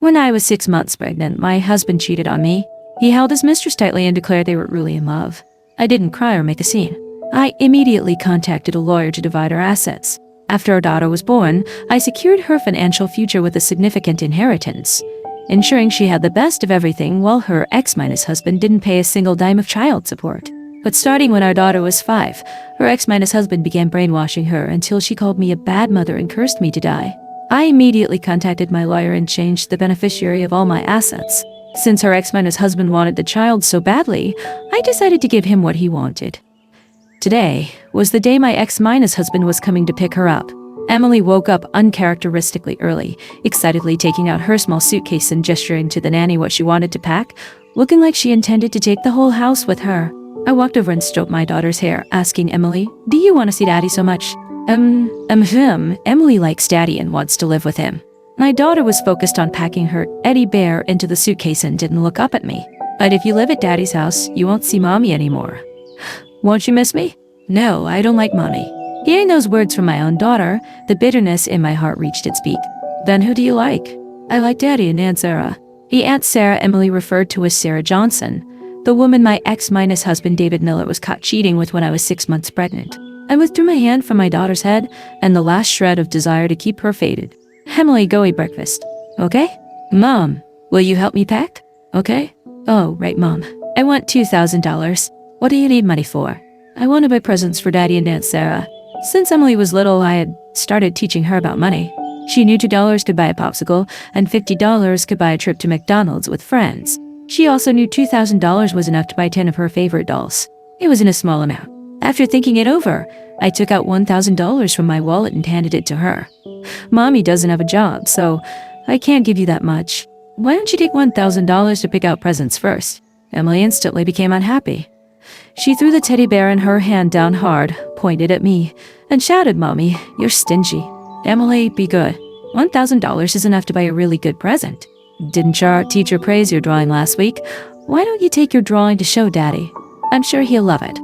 When I was 6 months pregnant, my husband cheated on me. He held his mistress tightly and declared they were really in love. I didn't cry or make a scene. I immediately contacted a lawyer to divide our assets. After our daughter was born, I secured her financial future with a significant inheritance, ensuring she had the best of everything while her ex-husband didn't pay a single dime of child support. But starting when our daughter was 5, her ex-husband began brainwashing her until she called me a bad mother and cursed me to die. I immediately contacted my lawyer and changed the beneficiary of all my assets. Since her ex-husband wanted the child so badly, I decided to give him what he wanted. Today was the day my ex-husband was coming to pick her up. Emily woke up uncharacteristically early, excitedly taking out her small suitcase and gesturing to the nanny what she wanted to pack, looking like she intended to take the whole house with her. I walked over and stroked my daughter's hair, asking Emily, "Do you want to see Daddy so much?" Emily likes Daddy and wants to live with him. My daughter was focused on packing her teddy bear into the suitcase and didn't look up at me. "But if you live at Daddy's house, you won't see Mommy anymore." "Won't you miss me?" "No, I don't like Mommy." Hearing those words from my own daughter, the bitterness in my heart reached its peak. "Then who do you like?" "I like Daddy and Aunt Sarah." The Aunt Sarah Emily referred to as Sarah Johnson, the woman my ex-husband David Miller was caught cheating with when I was 6 months pregnant. I withdrew my hand from my daughter's head, and the last shred of desire to keep her faded. "Emily, go eat breakfast." "Okay." "Mom, will you help me pack?" "Okay." "Oh, right, Mom. I want $2,000. What do you need money for?" "I want to buy presents for Daddy and Aunt Sarah." Since Emily was little, I had started teaching her about money. She knew $2 could buy a popsicle, and $50 could buy a trip to McDonald's with friends. She also knew $2,000 was enough to buy 10 of her favorite dolls. It wasn't a small amount. After thinking it over, I took out $1,000 from my wallet and handed it to her. "Mommy doesn't have a job, so I can't give you that much. Why don't you take $1,000 to pick out presents first?" Emily instantly became unhappy. She threw the teddy bear in her hand down hard, pointed at me, and shouted, "Mommy, you're stingy." "Emily, be good. $1,000 is enough to buy a really good present. Didn't your art teacher praise your drawing last week? Why don't you take your drawing to show Daddy? I'm sure he'll love it."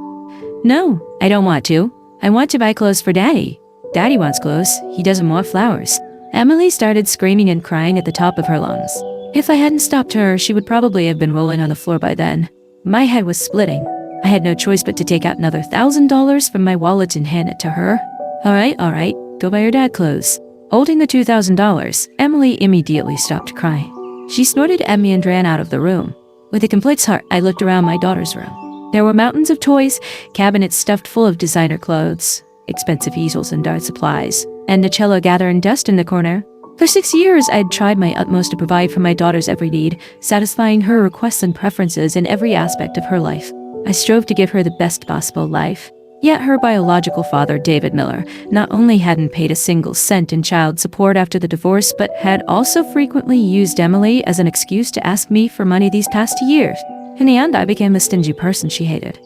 "No, I don't want to. I want to buy clothes for Daddy. Daddy wants clothes. He doesn't want flowers." Emily started screaming and crying at the top of her lungs. If I hadn't stopped her, she would probably have been rolling on the floor by then. My head was splitting. I had no choice but to take out another $1,000 from my wallet and hand it to her. All right, go buy your dad clothes." Holding the $2,000, Emily immediately stopped crying. She snorted at me and ran out of the room. With a complete heart, I looked around my daughter's room. There were mountains of toys, cabinets stuffed full of designer clothes, expensive easels and art supplies, and a cello gathering dust in the corner. For 6 years, I had tried my utmost to provide for my daughter's every need, satisfying her requests and preferences in every aspect of her life. I strove to give her the best possible life. Yet her biological father, David Miller, not only hadn't paid a single cent in child support after the divorce, but had also frequently used Emily as an excuse to ask me for money these past 2 years. In the end, I became the stingy person she hated.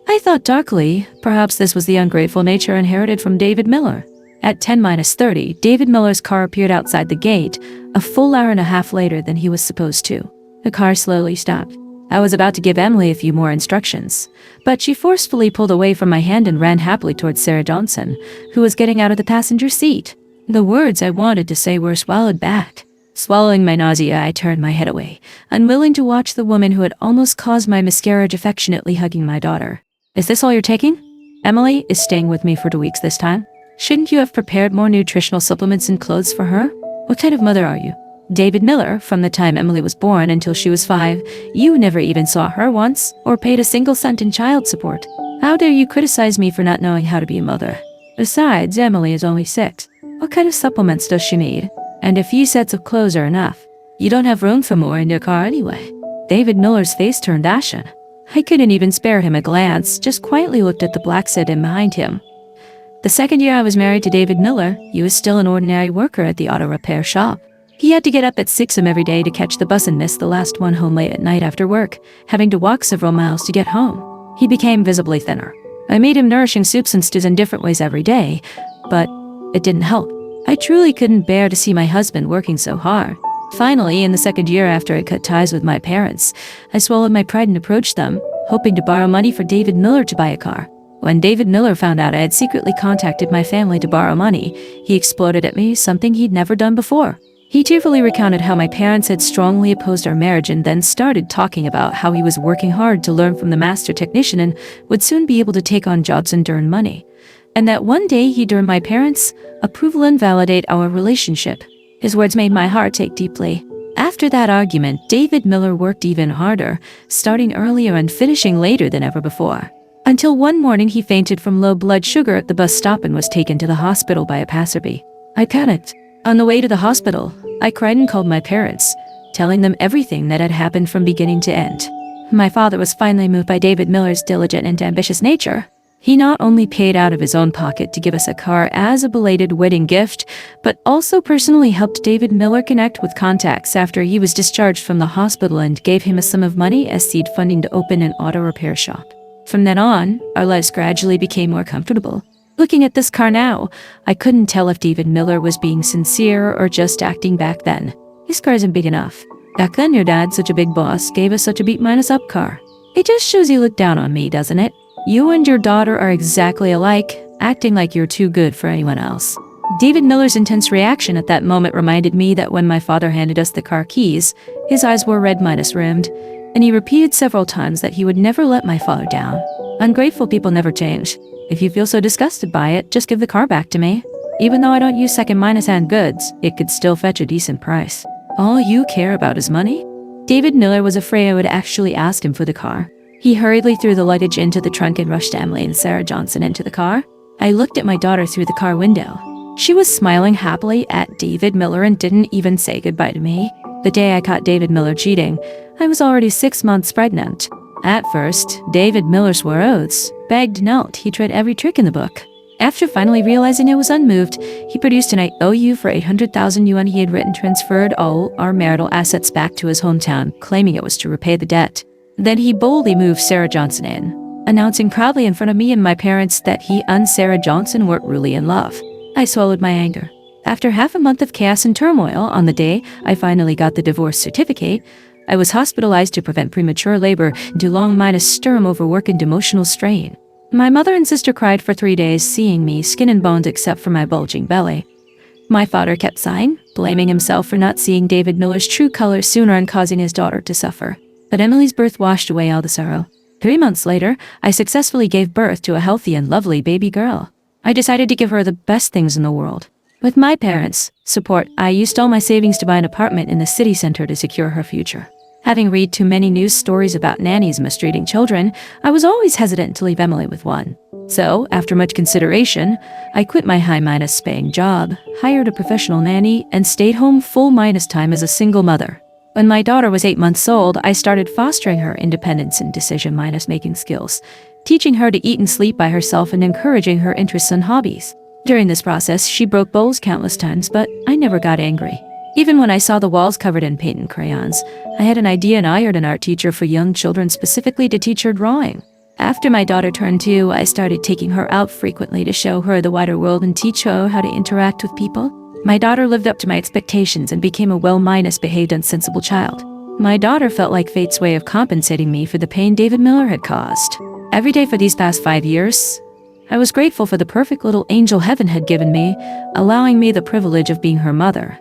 I thought darkly, perhaps this was the ungrateful nature inherited from David Miller. At 10-30, David Miller's car appeared outside the gate, a full hour and a half later than he was supposed to. The car slowly stopped. I was about to give Emily a few more instructions, but she forcefully pulled away from my hand and ran happily towards Sarah Johnson, who was getting out of the passenger seat. The words I wanted to say were swallowed back. Swallowing my nausea, I turned my head away, unwilling to watch the woman who had almost caused my miscarriage affectionately hugging my daughter. "Is this all you're taking? Emily is staying with me for 2 weeks this time. Shouldn't you have prepared more nutritional supplements and clothes for her? What kind of mother are you?" "David Miller, from the time Emily was born until she was 5, you never even saw her once, or paid a single cent in child support. How dare you criticize me for not knowing how to be a mother? Besides, Emily is only 6. What kind of supplements does she need? And a few sets of clothes are enough. You don't have room for more in your car anyway." David Miller's face turned ashen. I couldn't even spare him a glance, just quietly looked at the black sedan behind him. The second year I was married to David Miller, he was still an ordinary worker at the auto repair shop. He had to get up at 6 a.m. every day to catch the bus and miss the last one home late at night after work, having to walk several miles to get home. He became visibly thinner. I made him nourishing soups and stews in different ways every day, but it didn't help. I truly couldn't bear to see my husband working so hard. Finally, in the second year after I cut ties with my parents, I swallowed my pride and approached them, hoping to borrow money for David Miller to buy a car. When David Miller found out I had secretly contacted my family to borrow money, he exploded at me, something he'd never done before. He tearfully recounted how my parents had strongly opposed our marriage and then started talking about how he was working hard to learn from the master technician and would soon be able to take on jobs and earn money. And that one day he'd earn my parents' approval and validate our relationship. His words made my heart ache deeply. After that argument, David Miller worked even harder, starting earlier and finishing later than ever before. Until one morning he fainted from low blood sugar at the bus stop and was taken to the hospital by a passerby. I panicked. On the way to the hospital, I cried and called my parents, telling them everything that had happened from beginning to end. My father was finally moved by David Miller's diligent and ambitious nature. He not only paid out of his own pocket to give us a car as a belated wedding gift, but also personally helped David Miller connect with contacts after he was discharged from the hospital and gave him a sum of money as seed funding to open an auto repair shop. From then on, our lives gradually became more comfortable. Looking at this car now, I couldn't tell if David Miller was being sincere or just acting back then. His car isn't big enough. Back then your dad, such a big boss, gave us such a B-up car. It just shows you look down on me, doesn't it? You and your daughter are exactly alike, acting like you're too good for anyone else. David Miller's intense reaction at that moment reminded me that when my father handed us the car keys, his eyes were red-rimmed, and he repeated several times that he would never let my father down. Ungrateful people never change. If you feel so disgusted by it, just give the car back to me. Even though I don't use second-hand goods, it could still fetch a decent price. All you care about is money? David Miller was afraid I would actually ask him for the car. He hurriedly threw the luggage into the trunk and rushed Emily and Sarah Johnson into the car. I looked at my daughter through the car window. She was smiling happily at David Miller and didn't even say goodbye to me. The day I caught David Miller cheating, I was already 6 months pregnant. At first, David Miller swore oaths, begged, knelt, he tried every trick in the book. After finally realizing I was unmoved, he produced an IOU for 800,000 yuan he had written, transferred all our marital assets back to his hometown, claiming it was to repay the debt. Then he boldly moved Sarah Johnson in, announcing proudly in front of me and my parents that he and Sarah Johnson weren't really in love. I swallowed my anger. After half a month of chaos and turmoil, on the day I finally got the divorce certificate, I was hospitalized to prevent premature labor due long -term overwork and emotional strain. My mother and sister cried for 3 days, seeing me skin and bones except for my bulging belly. My father kept sighing, blaming himself for not seeing David Miller's true colors sooner and causing his daughter to suffer. But Emily's birth washed away all the sorrow. 3 months later, I successfully gave birth to a healthy and lovely baby girl. I decided to give her the best things in the world. With my parents' support, I used all my savings to buy an apartment in the city center to secure her future. Having read too many news stories about nannies mistreating children, I was always hesitant to leave Emily with one. So, after much consideration, I quit my high-paying job, hired a professional nanny, and stayed home full time as a single mother. When my daughter was 8 months old, I started fostering her independence and decision-making skills, teaching her to eat and sleep by herself and encouraging her interests and hobbies. During this process, she broke bowls countless times, but I never got angry. Even when I saw the walls covered in paint and crayons, I had an idea and hired an art teacher for young children specifically to teach her drawing. After my daughter turned 2, I started taking her out frequently to show her the wider world and teach her how to interact with people. My daughter lived up to my expectations and became a well-behaved and sensible child. My daughter felt like fate's way of compensating me for the pain David Miller had caused. Every day for these past 5 years, I was grateful for the perfect little angel heaven had given me, allowing me the privilege of being her mother.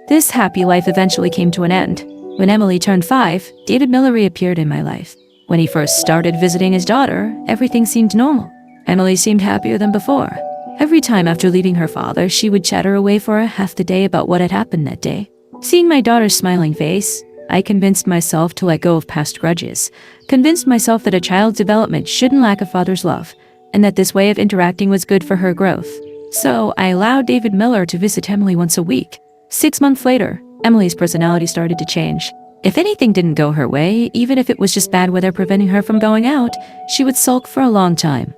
This happy life eventually came to an end. When Emily turned 5, David Miller reappeared in my life. When he first started visiting his daughter, everything seemed normal. Emily seemed happier than before. Every time after leaving her father, she would chatter away for half the day about what had happened that day. Seeing my daughter's smiling face, I convinced myself to let go of past grudges, convinced myself that a child's development shouldn't lack a father's love, and that this way of interacting was good for her growth. So I allowed David Miller to visit Emily once a week. 6 months later, Emily's personality started to change. If anything didn't go her way, even if it was just bad weather preventing her from going out, she would sulk for a long time.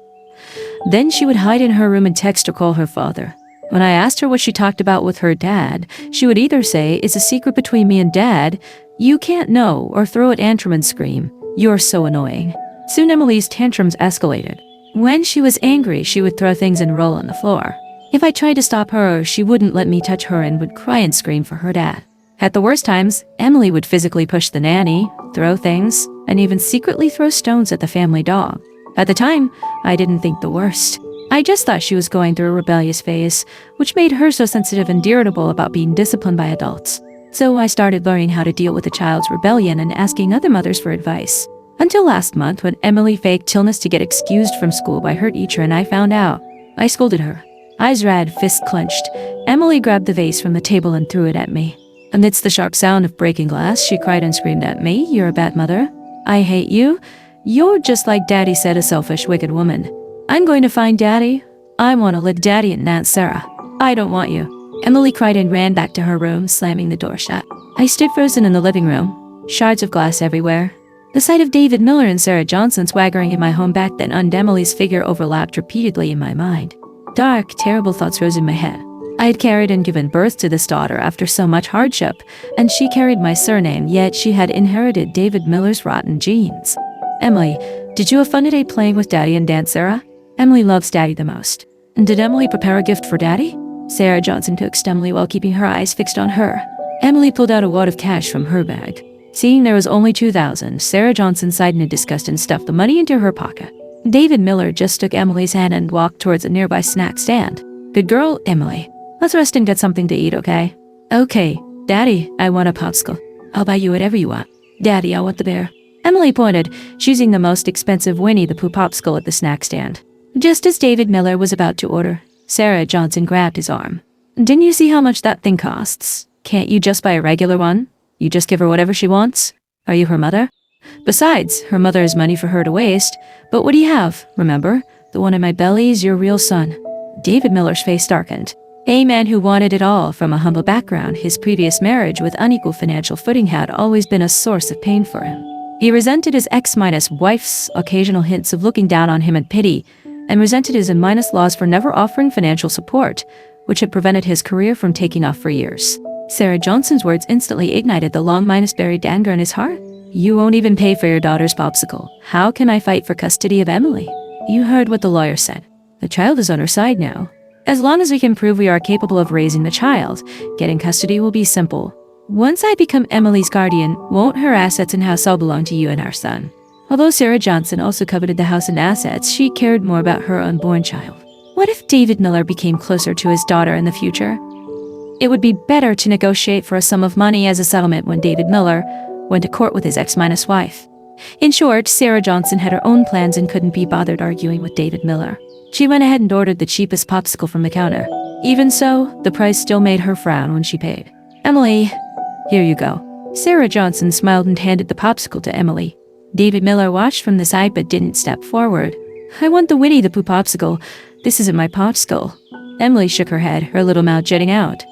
Then she would hide in her room and text or call her father. When I asked her what she talked about with her dad, she would either say, "It's a secret between me and Dad," "You can't know," or throw a tantrum and scream, "You're so annoying." Soon Emily's tantrums escalated. When she was angry, she would throw things and roll on the floor. If I tried to stop her, she wouldn't let me touch her and would cry and scream for her dad. At the worst times, Emily would physically push the nanny, throw things, and even secretly throw stones at the family dog. At the time, I didn't think the worst. I just thought she was going through a rebellious phase, which made her so sensitive and irritable about being disciplined by adults. So I started learning how to deal with a child's rebellion and asking other mothers for advice. Until last month, when Emily faked illness to get excused from school by her teacher and I found out. I scolded her. Eyes red, fists clenched. Emily grabbed the vase from the table and threw it at me. Amidst the sharp sound of breaking glass, she cried and screamed at me, "You're a bad mother. I hate you. You're just like Daddy said, a selfish, wicked woman. I'm going to find Daddy. I want to live Daddy and Aunt Sarah. I don't want you." Emily cried and ran back to her room, slamming the door shut. I stood frozen in the living room, shards of glass everywhere. The sight of David Miller and Sarah Johnson swaggering in my home back then and Emily's figure overlapped repeatedly in my mind. Dark, terrible thoughts rose in my head. I had carried and given birth to this daughter after so much hardship, and she carried my surname, yet she had inherited David Miller's rotten genes. "Emily, did you have fun today playing with Daddy and Aunt Sarah?" Emily loves Daddy the most. "And did Emily prepare a gift for Daddy?" Sarah Johnson coaxed Emily while keeping her eyes fixed on her. Emily pulled out a wad of cash from her bag. Seeing there was only $2,000, Sarah Johnson sighed in disgust and stuffed the money into her pocket. David Miller just took Emily's hand and walked towards a nearby snack stand. "Good girl, Emily. Let's rest and get something to eat, okay?" "Okay. Daddy, I want a popsicle. I'll buy you whatever you want." "Daddy, I want the bear." Emily pointed, choosing the most expensive Winnie the Pooh popsicle at the snack stand. Just as David Miller was about to order, Sarah Johnson grabbed his arm. "Didn't you see how much that thing costs? Can't you just buy a regular one? You just give her whatever she wants? Are you her mother? Besides, her mother has money for her to waste. But what do you have? Remember, the one in my belly is your real son." David Miller's face darkened. A man who wanted it all from a humble background, his previous marriage with unequal financial footing had always been a source of pain for him. He resented his ex-wife's occasional hints of looking down on him in pity, and resented his laws for never offering financial support, which had prevented his career from taking off for years. Sarah Johnson's words instantly ignited the long-buried anger in his heart. "You won't even pay for your daughter's popsicle. How can I fight for custody of Emily?" "You heard what the lawyer said. The child is on her side now. As long as we can prove we are capable of raising the child, getting custody will be simple. Once I become Emily's guardian, won't her assets and house all belong to you and our son?" Although Sarah Johnson also coveted the house and assets, she cared more about her unborn child. What if David Miller became closer to his daughter in the future? It would be better to negotiate for a sum of money as a settlement when David Miller went to court with his ex-wife. In short, Sarah Johnson had her own plans and couldn't be bothered arguing with David Miller. She went ahead and ordered the cheapest popsicle from the counter. Even so, the price still made her frown when she paid. "Emily, here you go." Sarah Johnson smiled and handed the popsicle to Emily. David Miller watched from the side but didn't step forward. "I want the Winnie the Pooh popsicle. This isn't my popsicle." Emily shook her head, her little mouth jutting out.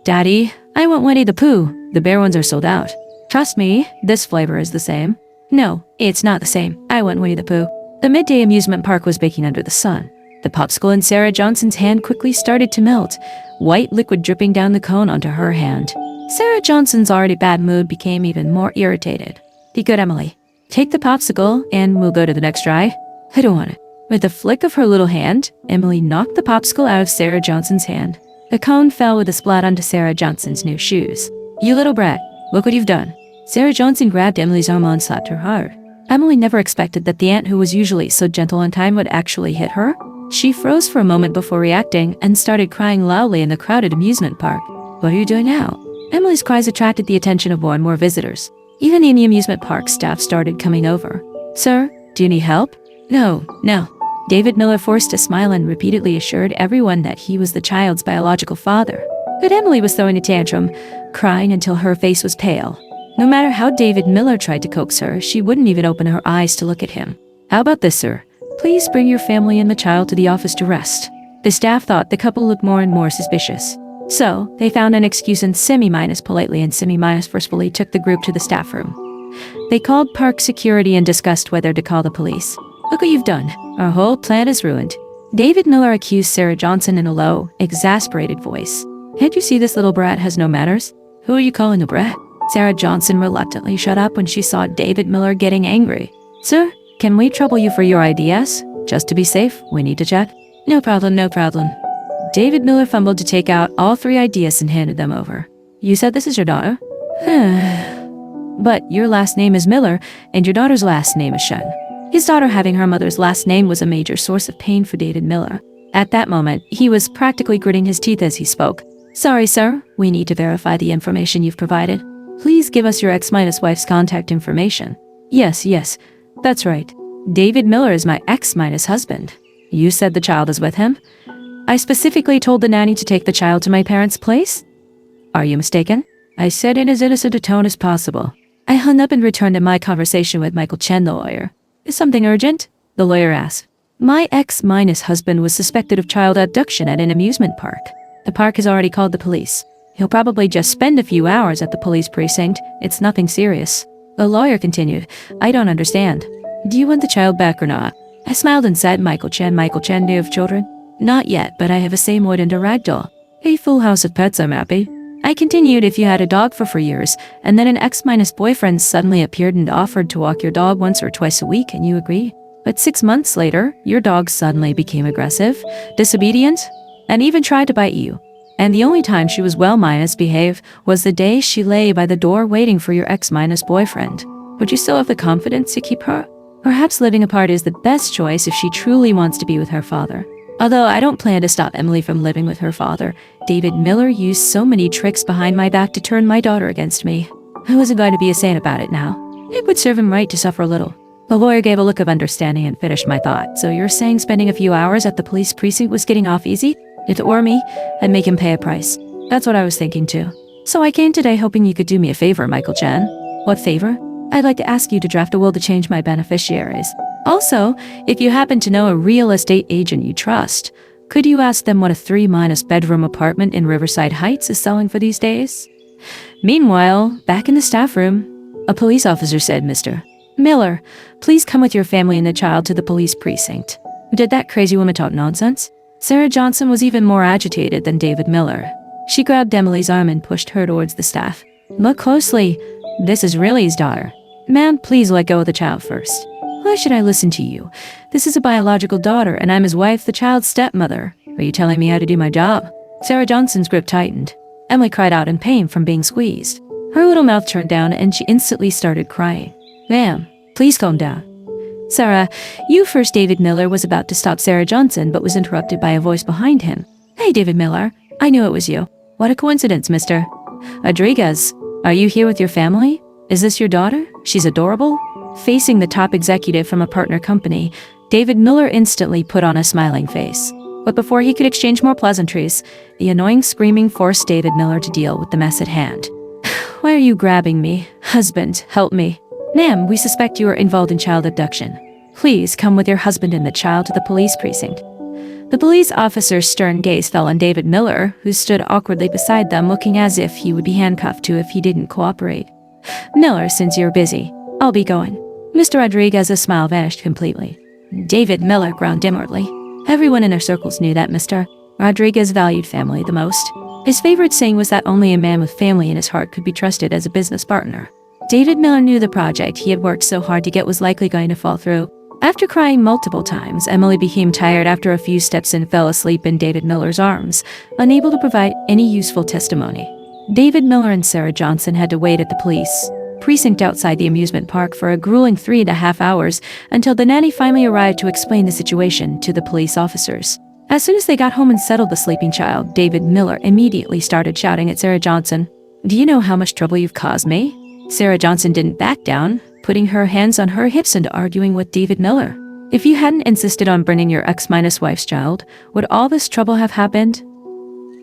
"Daddy, I want Winnie the Pooh. The bear ones are sold out." "Trust me, this flavor is the same." "No, it's not the same. I want Winnie the Pooh." The midday amusement park was baking under the sun. The popsicle in Sarah Johnson's hand quickly started to melt, white liquid dripping down the cone onto her hand. Sarah Johnson's already bad mood became even more irritated. "Be good, Emily. Take the popsicle, and we'll go to the next try." "I don't want it." With a flick of her little hand, Emily knocked the popsicle out of Sarah Johnson's hand. The cone fell with a splat onto Sarah Johnson's new shoes. "You little brat, look what you've done." Sarah Johnson grabbed Emily's arm and slapped her hard. Emily never expected that the aunt who was usually so gentle on time would actually hit her. She froze for a moment before reacting and started crying loudly in the crowded amusement park. "What are you doing now?" Emily's cries attracted the attention of more and more visitors. Even in the amusement park, staff started coming over. "Sir, do you need help?" No. David Miller forced a smile and repeatedly assured everyone that he was the child's biological father. But Emily was throwing a tantrum, crying until her face was pale. No matter how David Miller tried to coax her, she wouldn't even open her eyes to look at him. "How about this, sir? Please bring your family and the child to the office to rest." The staff thought the couple looked more and more suspicious. So, they found an excuse and politely and forcefully took the group to the staff room. They called park security and discussed whether to call the police. "Look what you've done. Our whole plan is ruined." David Miller accused Sarah Johnson in a low, exasperated voice. "Can't you see this little brat has no manners? Who are you calling a brat?" Sarah Johnson reluctantly shut up when she saw David Miller getting angry. "Sir, can we trouble you for your IDs? Just to be safe, we need to check." No problem. David Miller fumbled to take out all 3 IDs and handed them over. "You said this is your daughter?" "But your last name is Miller, and your daughter's last name is Shen." His daughter having her mother's last name was a major source of pain for David Miller. At that moment, he was practically gritting his teeth as he spoke. Sorry, sir. We need to verify the information you've provided. Please give us your ex-wife's contact information. Yes, that's right. David Miller is my ex-husband. You said the child is with him? I specifically told the nanny to take the child to my parents' place? Are you mistaken? I said in as innocent a tone as possible. I hung up and returned to my conversation with Michael Chen, the lawyer. Is something urgent? The lawyer asked. My ex-husband was suspected of child abduction at an amusement park. The park has already called the police. He'll probably just spend a few hours at the police precinct. It's nothing serious. The lawyer continued. I don't understand. Do you want the child back or not? I smiled and said, Michael Chen, do you have children? Not yet, but I have a same-wood and a ragdoll. A full house of pets, I'm happy. I continued, if you had a dog for 4 years, and then an ex-boyfriend suddenly appeared and offered to walk your dog once or twice a week, and you agree. But 6 months later, your dog suddenly became aggressive, disobedient, and even tried to bite you. And the only time she was well-behaved was the day she lay by the door waiting for your ex-boyfriend. Would you still have the confidence to keep her? Perhaps living apart is the best choice if she truly wants to be with her father. Although I don't plan to stop Emily from living with her father, David Miller used so many tricks behind my back to turn my daughter against me. I wasn't going to be a saint about it now. It would serve him right to suffer a little. The lawyer gave a look of understanding and finished my thought. So you're saying spending a few hours at the police precinct was getting off easy? If it were me, I'd make him pay a price. That's what I was thinking too. So I came today hoping you could do me a favor, Michael Chen. What favor? I'd like to ask you to draft a will to change my beneficiaries. Also, if you happen to know a real estate agent you trust, could you ask them what a 3-bedroom apartment in Riverside Heights is selling for these days? Meanwhile, back in the staff room, a police officer said, Mr. Miller, please come with your family and the child to the police precinct. Did that crazy woman talk nonsense? Sarah Johnson was even more agitated than David Miller. She grabbed Emily's arm and pushed her towards the staff. Look closely. This is Riley's daughter. Ma'am, please let go of the child first. Why should I listen to you? This is a biological daughter, and I'm his wife, the child's stepmother. Are you telling me how to do my job? Sarah Johnson's grip tightened. Emily cried out in pain from being squeezed. Her little mouth turned down, and she instantly started crying. Ma'am, please calm down. Sarah, you first. David Miller was about to stop Sarah Johnson, but was interrupted by a voice behind him. Hey, David Miller. I knew it was you. What a coincidence, Mr. Rodriguez. Are you here with your family? Is this your daughter? She's adorable. Facing the top executive from a partner company, David Miller instantly put on a smiling face. But before he could exchange more pleasantries, the annoying screaming forced David Miller to deal with the mess at hand. Why are you grabbing me? Husband, help me. Ma'am, we suspect you are involved in child abduction. Please come with your husband and the child to the police precinct. The police officer's stern gaze fell on David Miller, who stood awkwardly beside them, looking as if he would be handcuffed to if he didn't cooperate. Miller, since you're busy, I'll be going. Mr. Rodriguez's smile vanished completely. David Miller groaned inwardly. Everyone in their circles knew that Mr. Rodriguez valued family the most. His favorite saying was that only a man with family in his heart could be trusted as a business partner. David Miller knew the project he had worked so hard to get was likely going to fall through. After crying multiple times, Emily became tired after a few steps and fell asleep in David Miller's arms, unable to provide any useful testimony. David Miller and Sarah Johnson had to wait at the police precinct outside the amusement park for a grueling 3.5 hours until the nanny finally arrived to explain the situation to the police officers. As soon as they got home and settled the sleeping child, David Miller immediately started shouting at Sarah Johnson, "Do you know how much trouble you've caused me?" Sarah Johnson didn't back down, putting her hands on her hips and arguing with David Miller. If you hadn't insisted on bringing your ex-wife's child, would all this trouble have happened?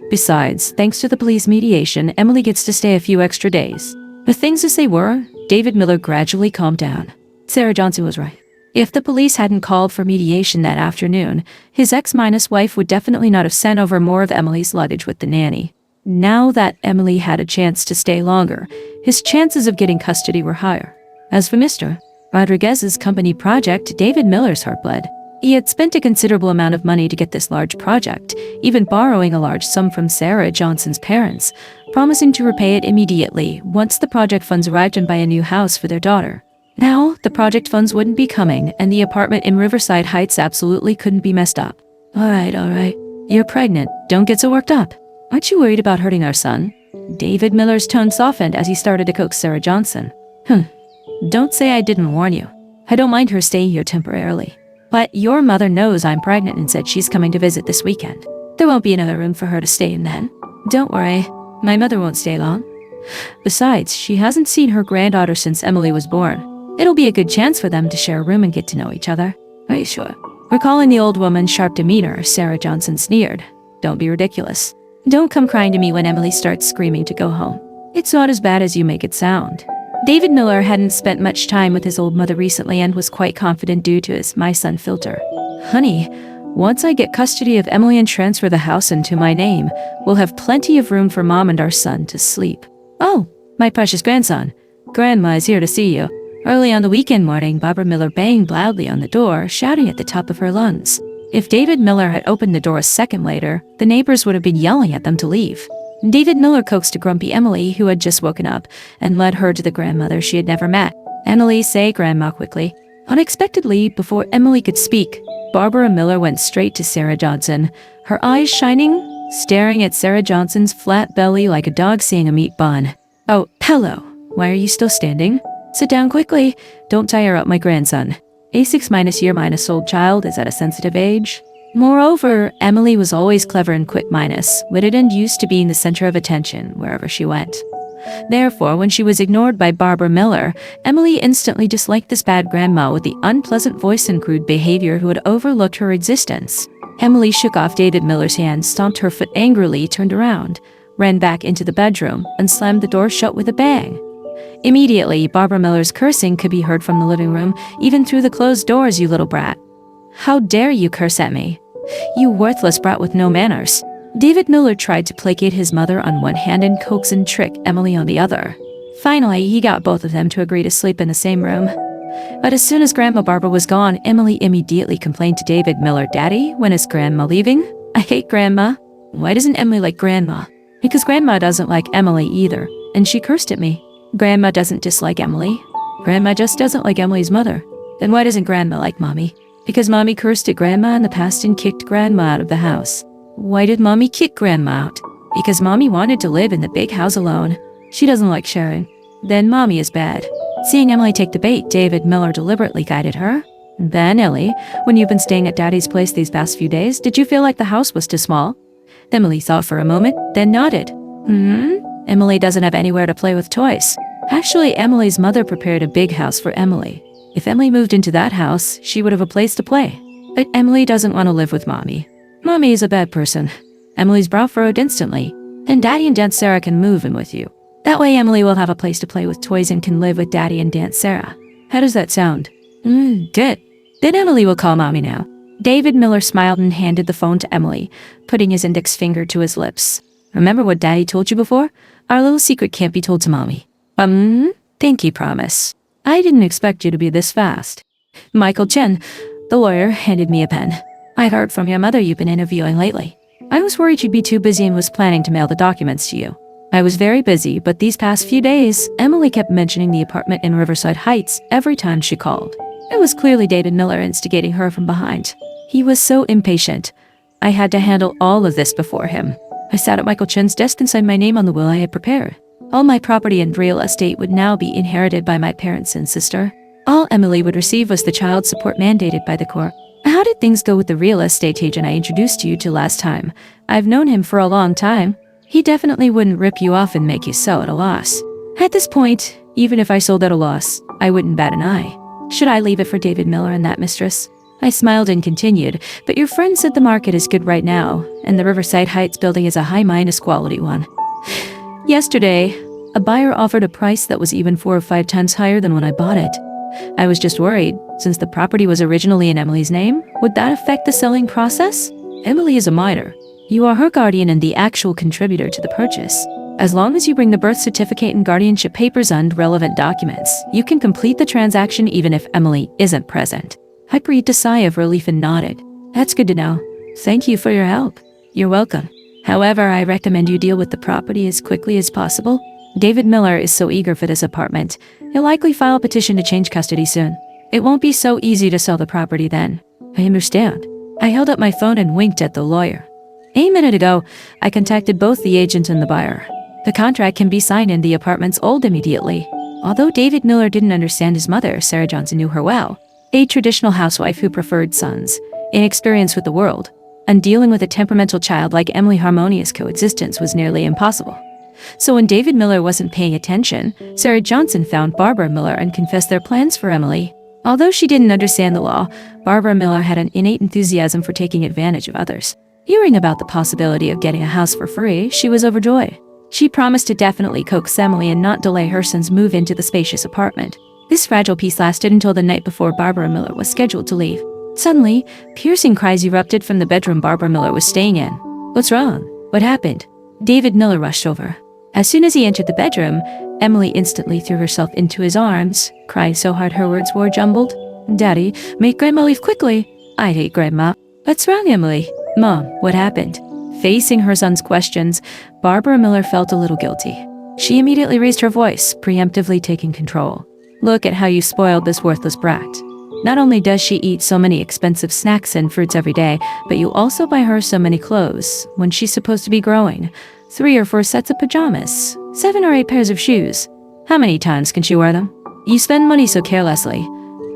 Besides, thanks to the police mediation, Emily gets to stay a few extra days. With things as they were, David Miller gradually calmed down. Sarah Johnson was right. If the police hadn't called for mediation that afternoon, his ex-wife would definitely not have sent over more of Emily's luggage with the nanny. Now that Emily had a chance to stay longer, his chances of getting custody were higher. As for Mr. Rodriguez's company project, David Miller's heart bled. He had spent a considerable amount of money to get this large project, even borrowing a large sum from Sarah Johnson's parents, promising to repay it immediately once the project funds arrived and buy a new house for their daughter. Now, the project funds wouldn't be coming, and the apartment in Riverside Heights absolutely couldn't be messed up. All right. You're pregnant. Don't get so worked up. Aren't you worried about hurting our son? David Miller's tone softened as he started to coax Sarah Johnson. Don't say I didn't warn you. I don't mind her staying here temporarily. But your mother knows I'm pregnant and said she's coming to visit this weekend. There won't be another room for her to stay in then. Don't worry, my mother won't stay long. Besides, she hasn't seen her granddaughter since Emily was born. It'll be a good chance for them to share a room and get to know each other. Are you sure? Recalling the old woman's sharp demeanor, Sarah Johnson sneered. Don't be ridiculous. Don't come crying to me when Emily starts screaming to go home. It's not as bad as you make it sound. David Miller hadn't spent much time with his old mother recently and was quite confident due to his "my son" filter. Honey, once I get custody of Emily and transfer the house into my name, we'll have plenty of room for Mom and our son to sleep. Oh, my precious grandson. Grandma is here to see you. Early on the weekend morning, Barbara Miller banged loudly on the door, shouting at the top of her lungs. If David Miller had opened the door a second later, the neighbors would have been yelling at them to leave. David Miller coaxed a grumpy Emily, who had just woken up, and led her to the grandmother she had never met. Emily, say Grandma quickly. Unexpectedly, before Emily could speak, Barbara Miller went straight to Sarah Johnson, her eyes shining, staring at Sarah Johnson's flat belly like a dog seeing a meat bun. Oh, hello. Why are you still standing? Sit down quickly. Don't tire up my grandson. A6-year-old child is at a sensitive age. Moreover, Emily was always clever and quick-witted and used to being the center of attention wherever she went. Therefore, when she was ignored by Barbara Miller, Emily instantly disliked this bad grandma with the unpleasant voice and crude behavior who had overlooked her existence. Emily shook off David Miller's hand, stomped her foot angrily, turned around, ran back into the bedroom, and slammed the door shut with a bang. Immediately, Barbara Miller's cursing could be heard from the living room, even through the closed doors, you little brat. How dare you curse at me? You worthless brat with no manners. David Miller tried to placate his mother on one hand and coax and trick Emily on the other. Finally, he got both of them to agree to sleep in the same room. But as soon as Grandma Barbara was gone, Emily immediately complained to David Miller, Daddy, when is Grandma leaving? I hate Grandma. Why doesn't Emily like Grandma? Because Grandma doesn't like Emily either, and she cursed at me. Grandma doesn't dislike Emily. Grandma just doesn't like Emily's mother. Then why doesn't Grandma like Mommy? Because Mommy cursed at Grandma in the past and kicked Grandma out of the house. Why did Mommy kick Grandma out? Because Mommy wanted to live in the big house alone. She doesn't like sharing. Then Mommy is bad. Seeing Emily take the bait, David Miller deliberately guided her. Then, Ellie, when you've been staying at Daddy's place these past few days, did you feel like the house was too small? Emily thought for a moment, then nodded. Emily doesn't have anywhere to play with toys. Actually, Emily's mother prepared a big house for Emily. If Emily moved into that house, she would have a place to play. But Emily doesn't want to live with Mommy. Mommy is a bad person. Emily's brow furrowed instantly. And Daddy and Aunt Sarah can move in with you. That way Emily will have a place to play with toys and can live with Daddy and Aunt Sarah. How does that sound? Good. Then Emily will call Mommy now. David Miller smiled and handed the phone to Emily, putting his index finger to his lips. Remember what Daddy told you before? Our little secret can't be told to Mommy. Pinky promise. I didn't expect you to be this fast. Michael Chen, the lawyer, handed me a pen. I've heard from your mother you've been interviewing lately. I was worried you'd be too busy and was planning to mail the documents to you. I was very busy, but these past few days, Emily kept mentioning the apartment in Riverside Heights every time she called. It was clearly David Miller instigating her from behind. He was so impatient. I had to handle all of this before him. I sat at Michael Chen's desk and signed my name on the will I had prepared. All my property and real estate would now be inherited by my parents and sister. All Emily would receive was the child support mandated by the court. How did things go with the real estate agent I introduced you to last time? I've known him for a long time. He definitely wouldn't rip you off and make you sell at a loss. At this point, even if I sold at a loss, I wouldn't bat an eye. Should I leave it for David Miller and that mistress? I smiled and continued, but your friend said the market is good right now, and the Riverside Heights building is a high-minus quality one. Yesterday, a buyer offered a price that was even 4 or 5 times higher than when I bought it. I was just worried, since the property was originally in Emily's name, would that affect the selling process? Emily is a minor. You are her guardian and the actual contributor to the purchase. As long as you bring the birth certificate and guardianship papers and relevant documents, you can complete the transaction even if Emily isn't present. I breathed a sigh of relief and nodded. That's good to know. Thank you for your help. You're welcome. However, I recommend you deal with the property as quickly as possible. David Miller is so eager for this apartment. He'll likely file a petition to change custody soon. It won't be so easy to sell the property then. I understand. I held up my phone and winked at the lawyer. A minute ago, I contacted both the agent and the buyer. The contract can be signed and the apartments sold immediately. Although David Miller didn't understand his mother, Sarah Johnson knew her well. A traditional housewife who preferred sons, inexperienced with the world, and dealing with a temperamental child like Emily, harmonious coexistence was nearly impossible. So when David Miller wasn't paying attention, Sarah Johnson found Barbara Miller and confessed their plans for Emily. Although she didn't understand the law, Barbara Miller had an innate enthusiasm for taking advantage of others. Hearing about the possibility of getting a house for free, she was overjoyed. She promised to definitely coax Emily and not delay her son's move into the spacious apartment. This fragile peace lasted until the night before Barbara Miller was scheduled to leave. Suddenly, piercing cries erupted from the bedroom Barbara Miller was staying in. "What's wrong? What happened?" David Miller rushed over. As soon as he entered the bedroom, Emily instantly threw herself into his arms, crying so hard her words were jumbled. "Daddy, make Grandma leave quickly." "I hate Grandma." "What's wrong, Emily?" "Mom, what happened?" Facing her son's questions, Barbara Miller felt a little guilty. She immediately raised her voice, preemptively taking control. "Look at how you spoiled this worthless brat. Not only does she eat so many expensive snacks and fruits every day, but you also buy her so many clothes when she's supposed to be growing. 3 or 4 sets of pajamas, 7 or 8 pairs of shoes. How many times can she wear them? You spend money so carelessly.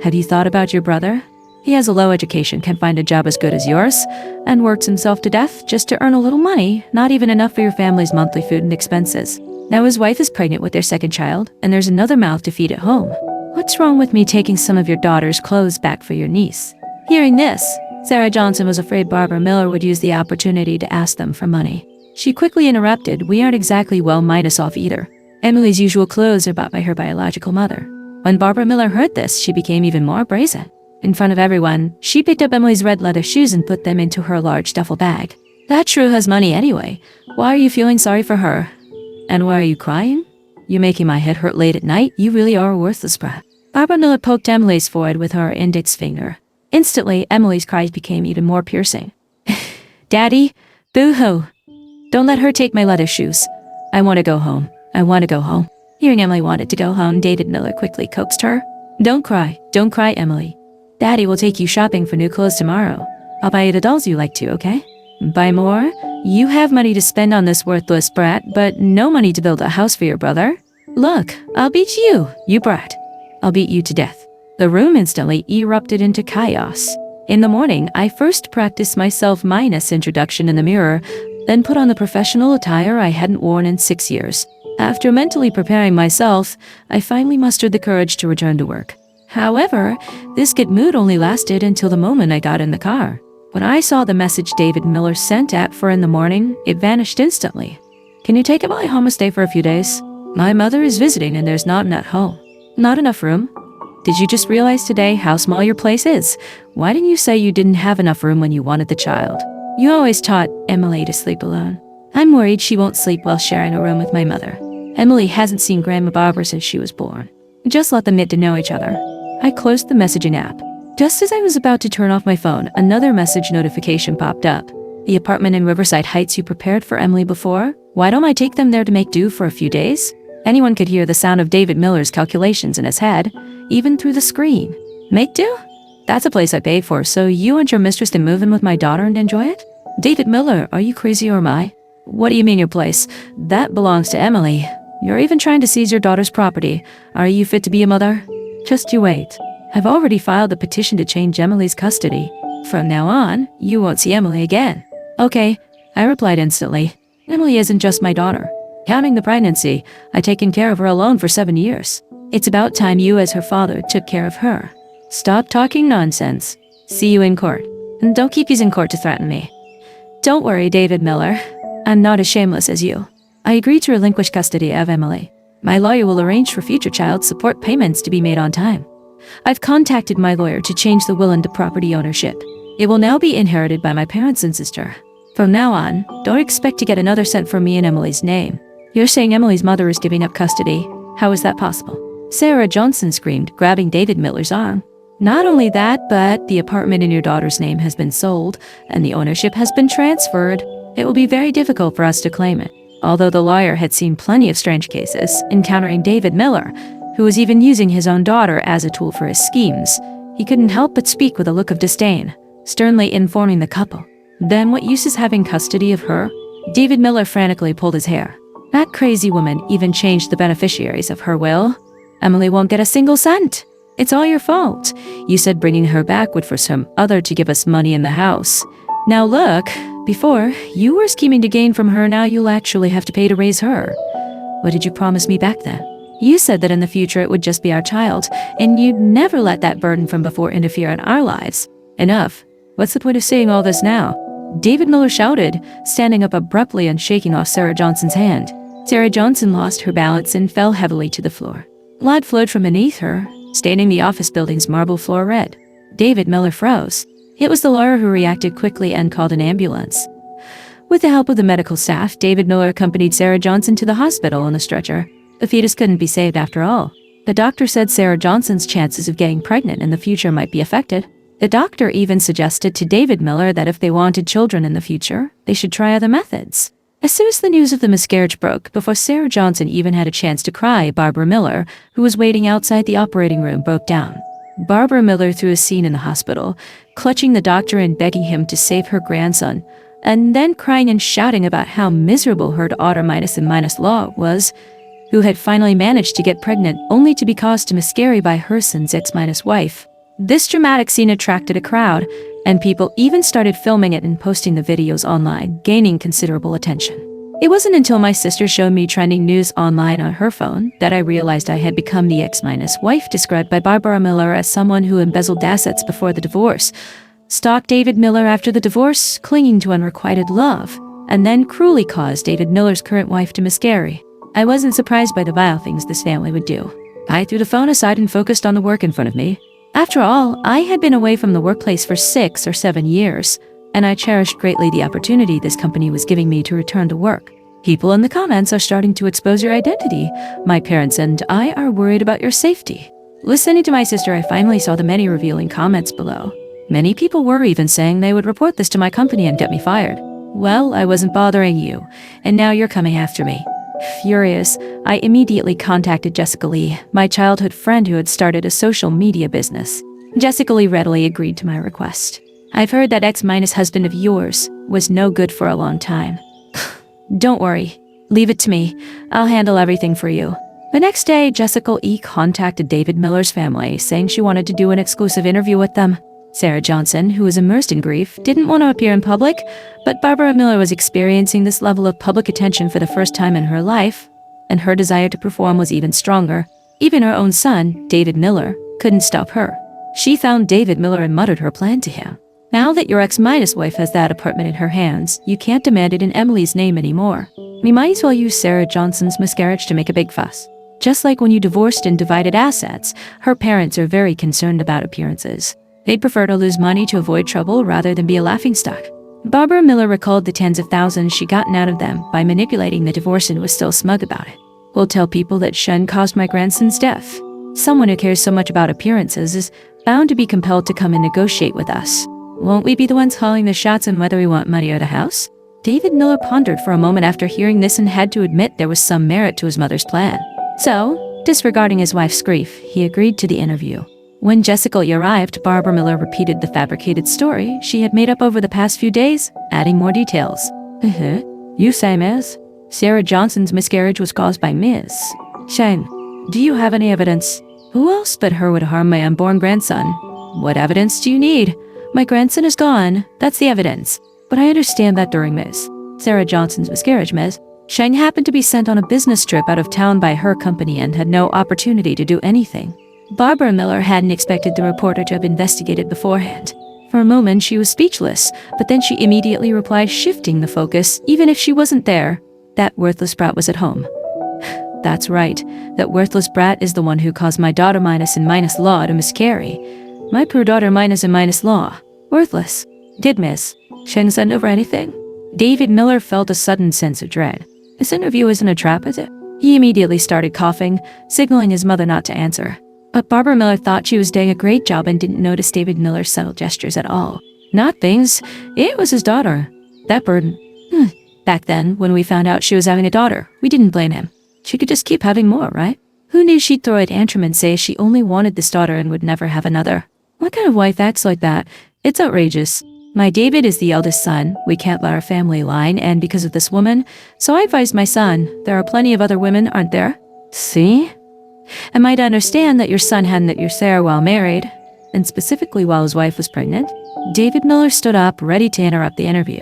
Have you thought about your brother? He has a low education, can't find a job as good as yours, and works himself to death just to earn a little money, not even enough for your family's monthly food and expenses. Now his wife is pregnant with their second child, and there's another mouth to feed at home. What's wrong with me taking some of your daughter's clothes back for your niece?" Hearing this, Sarah Johnson was afraid Barbara Miller would use the opportunity to ask them for money. She quickly interrupted, "We aren't exactly well Midas off either. Emily's usual clothes are bought by her biological mother." When Barbara Miller heard this, she became even more brazen. In front of everyone, she picked up Emily's red leather shoes and put them into her large duffel bag. "That shrew has money anyway. Why are you feeling sorry for her? And why are you crying? You're making my head hurt late at night. You really are a worthless brat." Barbara Miller poked Emily's forehead with her index finger. Instantly, Emily's cries became even more piercing. "Daddy, boo-hoo. Don't let her take my leather shoes. I want to go home. I want to go home." Hearing Emily wanted to go home, David Miller quickly coaxed her. Don't cry, Emily. Daddy will take you shopping for new clothes tomorrow. I'll buy you the dolls you like to, okay? Buy more? You have money to spend on this worthless brat, but no money to build a house for your brother? Look, I'll beat you, you brat. I'll beat you to death." The room instantly erupted into chaos. In the morning, I first practiced my self-minus introduction in the mirror, then put on the professional attire I hadn't worn in 6 years. After mentally preparing myself, I finally mustered the courage to return to work. However, this good mood only lasted until the moment I got in the car. When I saw the message David Miller sent at 4 in the morning, it vanished instantly. "Can you take Emily home and stay for a few days? My mother is visiting and there's not enough home." "Not enough room? Did you just realize today how small your place is? Why didn't you say you didn't have enough room when you wanted the child? You always taught Emily to sleep alone. I'm worried she won't sleep while sharing a room with my mother. Emily hasn't seen Grandma Barbara since she was born. Just let them get to know each other." I closed the messaging app. Just as I was about to turn off my phone, another message notification popped up. "The apartment in Riverside Heights you prepared for Emily before? Why don't I take them there to make do for a few days?" Anyone could hear the sound of David Miller's calculations in his head, even through the screen. "Make do? That's a place I paid for, so you want your mistress to move in with my daughter and enjoy it? David Miller, are you crazy or am I? What do you mean your place? That belongs to Emily. You're even trying to seize your daughter's property. Are you fit to be a mother? Just you wait. I've already filed a petition to change Emily's custody. From now on, you won't see Emily again." "Okay," I replied instantly. "Emily isn't just my daughter. Counting the pregnancy, I've taken care of her alone for 7 years. It's about time you as her father took care of her. Stop talking nonsense. See you in court. And don't keep using court to threaten me." "Don't worry, David Miller. I'm not as shameless as you. I agreed to relinquish custody of Emily. My lawyer will arrange for future child support payments to be made on time. I've contacted my lawyer to change the will into property ownership. It will now be inherited by my parents and sister. From now on, don't expect to get another cent from me in Emily's name." "You're saying Emily's mother is giving up custody? How is that possible?" Sarah Johnson screamed, grabbing David Miller's arm. "Not only that, but the apartment in your daughter's name has been sold, and the ownership has been transferred. It will be very difficult for us to claim it." Although the lawyer had seen plenty of strange cases, encountering David Miller, who was even using his own daughter as a tool for his schemes, he couldn't help but speak with a look of disdain, sternly informing the couple. "Then what use is having custody of her?" David Miller frantically pulled his hair. "That crazy woman even changed the beneficiaries of her will. Emily won't get a single cent. It's all your fault. You said bringing her back would force some other to give us money in the house. Now look, before, you were scheming to gain from her, now you'll actually have to pay to raise her. What did you promise me back then? You said that in the future it would just be our child, and you'd never let that burden from before interfere in our lives. Enough. What's the point of saying all this now? David Miller shouted, standing up abruptly and shaking off Sarah Johnson's hand. Sarah Johnson lost her balance and fell heavily to the floor. Blood flowed from beneath her, staining the office building's marble floor red. David Miller froze. It was the lawyer who reacted quickly and called an ambulance. With the help of the medical staff, David Miller accompanied Sarah Johnson to the hospital on a stretcher. The fetus couldn't be saved after all. The doctor said Sarah Johnson's chances of getting pregnant in the future might be affected. The doctor even suggested to David Miller that if they wanted children in the future, they should try other methods. As soon as the news of the miscarriage broke, before Sarah Johnson even had a chance to cry, Barbara Miller, who was waiting outside the operating room, broke down. Barbara Miller threw a scene in the hospital, clutching the doctor and begging him to save her grandson, and then crying and shouting about how miserable her daughter Minus-in-Minus-Law was, who had finally managed to get pregnant only to be caused to miscarry by her son's ex-wife. This dramatic scene attracted a crowd, and people even started filming it and posting the videos online, gaining considerable attention. It wasn't until my sister showed me trending news online on her phone that I realized I had become the ex-wife described by Barbara Miller as someone who embezzled assets before the divorce, stalked David Miller after the divorce, clinging to unrequited love, and then cruelly caused David Miller's current wife to miscarry. I wasn't surprised by the vile things this family would do. I threw the phone aside and focused on the work in front of me. After all, I had been away from the workplace for 6 or 7 years, and I cherished greatly the opportunity this company was giving me to return to work. People in the comments are starting to expose your identity. My parents and I are worried about your safety. Listening to my sister, I finally saw the many revealing comments below. Many people were even saying they would report this to my company and get me fired. Well, I wasn't bothering you, and now you're coming after me. Furious, I immediately contacted Jessica Lee, my childhood friend who had started a social media business. Jessica Lee readily agreed to my request. I've heard that ex-husband of yours was no good for a long time. Don't worry. Leave it to me. I'll handle everything for you. The next day, Jessica Lee contacted David Miller's family, saying she wanted to do an exclusive interview with them. Sarah Johnson, who was immersed in grief, didn't want to appear in public, but Barbara Miller was experiencing this level of public attention for the first time in her life, and her desire to perform was even stronger. Even her own son, David Miller, couldn't stop her. She found David Miller and muttered her plan to him. Now that your ex-wife has that apartment in her hands, you can't demand it in Emily's name anymore. We might as well use Sarah Johnson's miscarriage to make a big fuss. Just like when you divorced and divided assets, her parents are very concerned about appearances. They'd prefer to lose money to avoid trouble rather than be a laughingstock. Barbara Miller recalled the tens of thousands she'd gotten out of them by manipulating the divorce and was still smug about it. We'll tell people that Shen caused my grandson's death. Someone who cares so much about appearances is bound to be compelled to come and negotiate with us. Won't we be the ones calling the shots on whether we want money or the house? David Miller pondered for a moment after hearing this and had to admit there was some merit to his mother's plan. So, disregarding his wife's grief, he agreed to the interview. When Jessica arrived, Barbara Miller repeated the fabricated story she had made up over the past few days, adding more details. You say, Miss? Sarah Johnson's miscarriage was caused by Miss. Shane, do you have any evidence? Who else but her would harm my unborn grandson? What evidence do you need? My grandson is gone. That's the evidence. But I understand that during Miss Sarah Johnson's miscarriage, Miss Shang happened to be sent on a business trip out of town by her company and had no opportunity to do anything. Barbara Miller hadn't expected the reporter to have investigated beforehand. For a moment, she was speechless, but then she immediately replied, shifting the focus, even if she wasn't there, that worthless brat was at home. That's right, that worthless brat is the one who caused my daughter Minus-in-Minus-Law to miscarry. My poor daughter Minus-in-Minus-Law. Worthless. Did Miss Sheng send over anything? David Miller felt a sudden sense of dread. This interview isn't a trap, is it? He immediately started coughing, signaling his mother not to answer. But Barbara Miller thought she was doing a great job and didn't notice David Miller's subtle gestures at all. Not things. It was his daughter. That burden. Back then, when we found out she was having a daughter, we didn't blame him. She could just keep having more, right? Who knew she'd throw a tantrum and say she only wanted this daughter and would never have another? What kind of wife acts like that? It's outrageous. My David is the eldest son. We can't let our family line, and because of this woman, so I advised my son, there are plenty of other women, aren't there? See? Am I to understand that your son hadn't your Sarah while married, and specifically while his wife was pregnant? David Miller stood up, ready to interrupt the interview.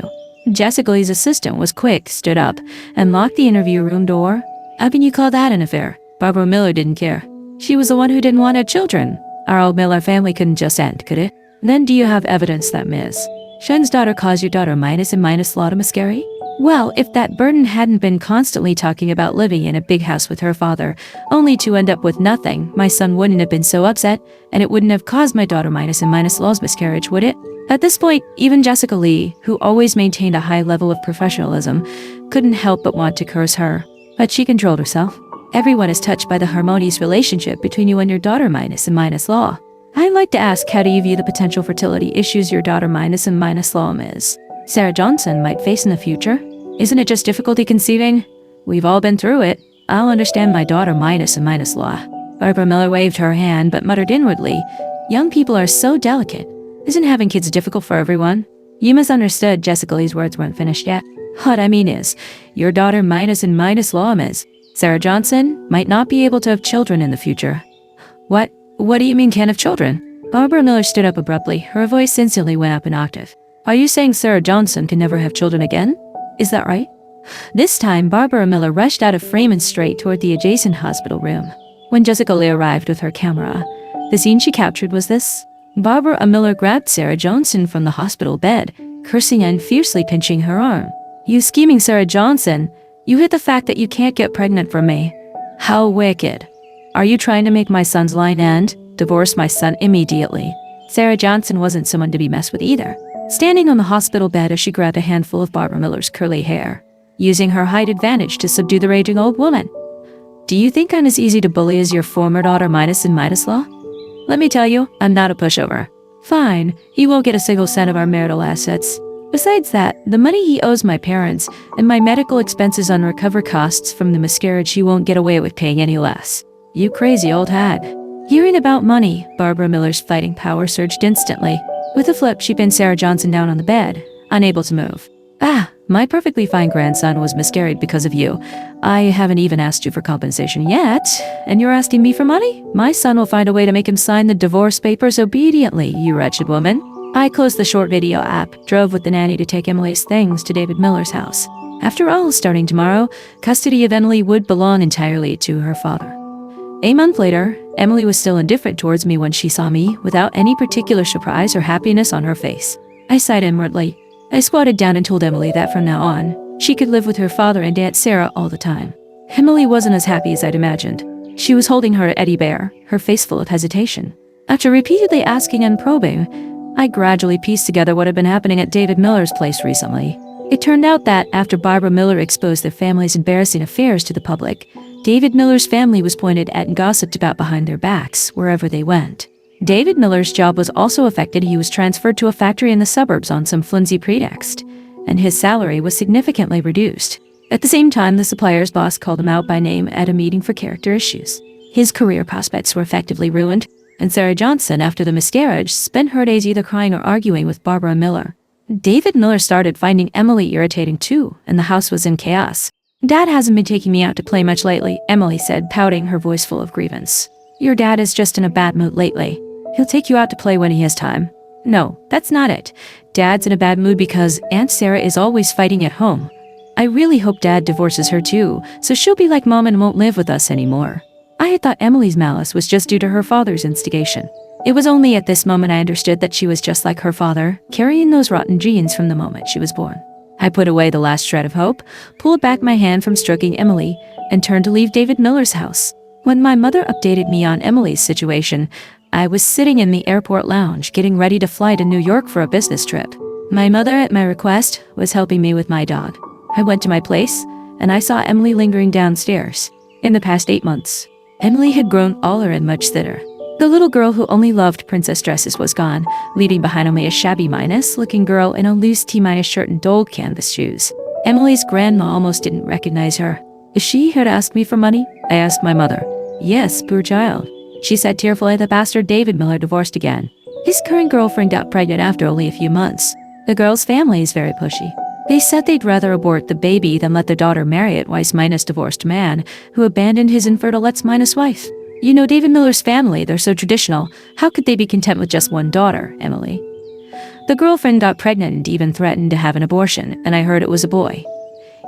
Jessica Lee's assistant was quick, stood up, and locked the interview room door. How can you call that an affair? Barbara Miller didn't care. She was the one who didn't want to have children. Our old Miller family couldn't just end, could it? Then do you have evidence that Ms. Shen's daughter caused your daughter minus and minus law to miscarry? Well, if that burden hadn't been constantly talking about living in a big house with her father, only to end up with nothing, my son wouldn't have been so upset, and it wouldn't have caused my daughter minus and minus law's miscarriage, would it? At this point, even Jessica Lee, who always maintained a high level of professionalism, couldn't help but want to curse her. But she controlled herself. Everyone is touched by the harmonious relationship between you and your daughter minus and minus law. I'd like to ask, how do you view the potential fertility issues your daughter minus and minus law Ms. Sarah Johnson might face in the future? Isn't it just difficulty conceiving? We've all been through it. I'll understand my daughter minus and minus law. Barbara Miller waved her hand but muttered inwardly, young people are so delicate. Isn't having kids difficult for everyone? You misunderstood. Jessica Lee's words weren't finished yet. What I mean is, your daughter minus and minus law Ms. Sarah Johnson might not be able to have children in the future. What do you mean can't have children? Barbara Miller stood up abruptly. Her voice instantly went up an octave. Are you saying Sarah Johnson can never have children again? Is that right? This time, Barbara Miller rushed out of frame and straight toward the adjacent hospital room. When Jessica Lee arrived with her camera, the scene she captured was this. Barbara Miller grabbed Sarah Johnson from the hospital bed, cursing and fiercely pinching her arm. You scheming Sarah Johnson! You hid the fact that you can't get pregnant from me. How wicked. Are you trying to make my son's line end? Divorce my son immediately. Sarah Johnson wasn't someone to be messed with either. Standing on the hospital bed as she grabbed a handful of Barbara Miller's curly hair, using her height advantage to subdue the raging old woman. Do you think I'm as easy to bully as your former daughter minus and minus law? Let me tell you, I'm not a pushover. Fine, he won't get a single cent of our marital assets. Besides that, the money he owes my parents and my medical expenses on recover costs from the miscarriage he won't get away with paying any less. You crazy old hag. Hearing about money, Barbara Miller's fighting power surged instantly. With a flip, she pinned Sarah Johnson down on the bed, unable to move. Ah, my perfectly fine grandson was miscarried because of you. I haven't even asked you for compensation yet, and you're asking me for money? My son will find a way to make him sign the divorce papers obediently, you wretched woman. I closed the short video app, drove with the nanny to take Emily's things to David Miller's house. After all, starting tomorrow, custody of Emily would belong entirely to her father. A month later, Emily was still indifferent towards me when she saw me, without any particular surprise or happiness on her face. I sighed inwardly. I squatted down and told Emily that from now on, she could live with her father and Aunt Sarah all the time. Emily wasn't as happy as I'd imagined. She was holding her Eddie Bear, her face full of hesitation. After repeatedly asking and probing, I gradually pieced together what had been happening at David Miller's place recently. It turned out that, after Barbara Miller exposed their family's embarrassing affairs to the public, David Miller's family was pointed at and gossiped about behind their backs, wherever they went. David Miller's job was also affected. He was transferred to a factory in the suburbs on some flimsy pretext, and his salary was significantly reduced. At the same time, the supplier's boss called him out by name at a meeting for character issues. His career prospects were effectively ruined, and Sarah Johnson, after the miscarriage, spent her days either crying or arguing with Barbara Miller. David Miller started finding Emily irritating too, and the house was in chaos. Dad hasn't been taking me out to play much lately, Emily said, pouting, her voice full of grievance. Your dad is just in a bad mood lately. He'll take you out to play when he has time. No, that's not it. Dad's in a bad mood because Aunt Sarah is always fighting at home. I really hope Dad divorces her too, so she'll be like Mom and won't live with us anymore. I had thought Emily's malice was just due to her father's instigation. It was only at this moment I understood that she was just like her father, carrying those rotten genes from the moment she was born. I put away the last shred of hope, pulled back my hand from stroking Emily, and turned to leave David Miller's house. When my mother updated me on Emily's situation, I was sitting in the airport lounge, getting ready to fly to New York for a business trip. My mother, at my request, was helping me with my dog. I went to my place, and I saw Emily lingering downstairs. In the past 8 months, Emily had grown taller and much thinner. The little girl who only loved princess dresses was gone, leaving behind only a shabby looking girl in a loose T- shirt and dull canvas shoes. Emily's grandma almost didn't recognize her. Is she here to ask me for money? I asked my mother. Yes, poor child. She said tearfully. The bastard David Miller divorced again. His current girlfriend got pregnant after only a few months. The girl's family is very pushy. They said they'd rather abort the baby than let their daughter marry a twice divorced man who abandoned his infertile wife. You know David Miller's family, they're so traditional. How could they be content with just one daughter, Emily? The girlfriend got pregnant and even threatened to have an abortion, and I heard it was a boy.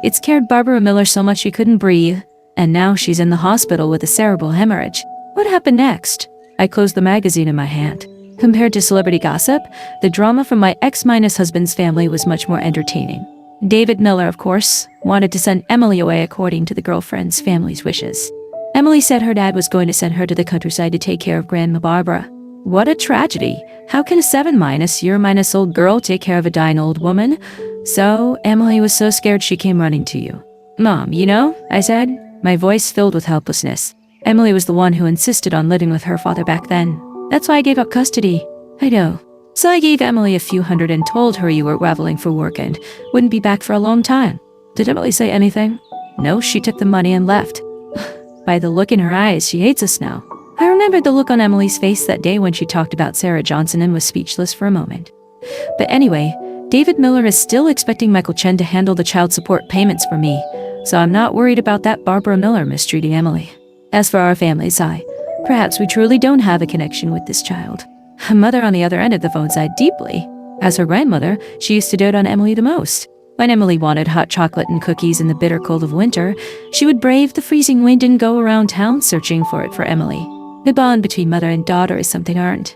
It scared Barbara Miller so much she couldn't breathe, and now she's in the hospital with a cerebral hemorrhage. What happened next? I closed the magazine in my hand. Compared to celebrity gossip, the drama from my ex-husband's family was much more entertaining. David Miller, of course, wanted to send Emily away according to the girlfriend's family's wishes. Emily said her dad was going to send her to the countryside to take care of Grandma Barbara. What a tragedy. How can a 7-year-old girl take care of a dying old woman? So, Emily was so scared she came running to you. Mom, you know, I said, my voice filled with helplessness. Emily was the one who insisted on living with her father back then. That's why I gave up custody. I know. So I gave Emily a few hundred and told her you were traveling for work and wouldn't be back for a long time. Did Emily say anything? No, she took the money and left. By the look in her eyes, she hates us now. I remembered the look on Emily's face that day when she talked about Sarah Johnson and was speechless for a moment. But anyway, David Miller is still expecting Michael Chen to handle the child support payments for me, so I'm not worried about that Barbara Miller mistreating Emily. As for our family side, perhaps we truly don't have a connection with this child. Her mother on the other end of the phone sighed deeply. As her grandmother, she used to dote on Emily the most. When Emily wanted hot chocolate and cookies in the bitter cold of winter, she would brave the freezing wind and go around town searching for it for Emily. The bond between mother and daughter is something earned.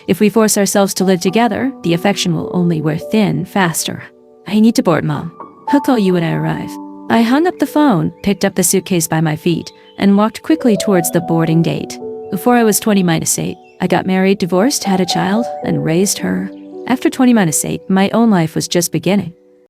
If we force ourselves to live together, the affection will only wear thin faster. I need to board, Mom. I'll call you when I arrive. I hung up the phone, picked up the suitcase by my feet, and walked quickly towards the boarding gate. Before I was 20-8, I got married, divorced, had a child, and raised her. After 20-8, my own life was just beginning.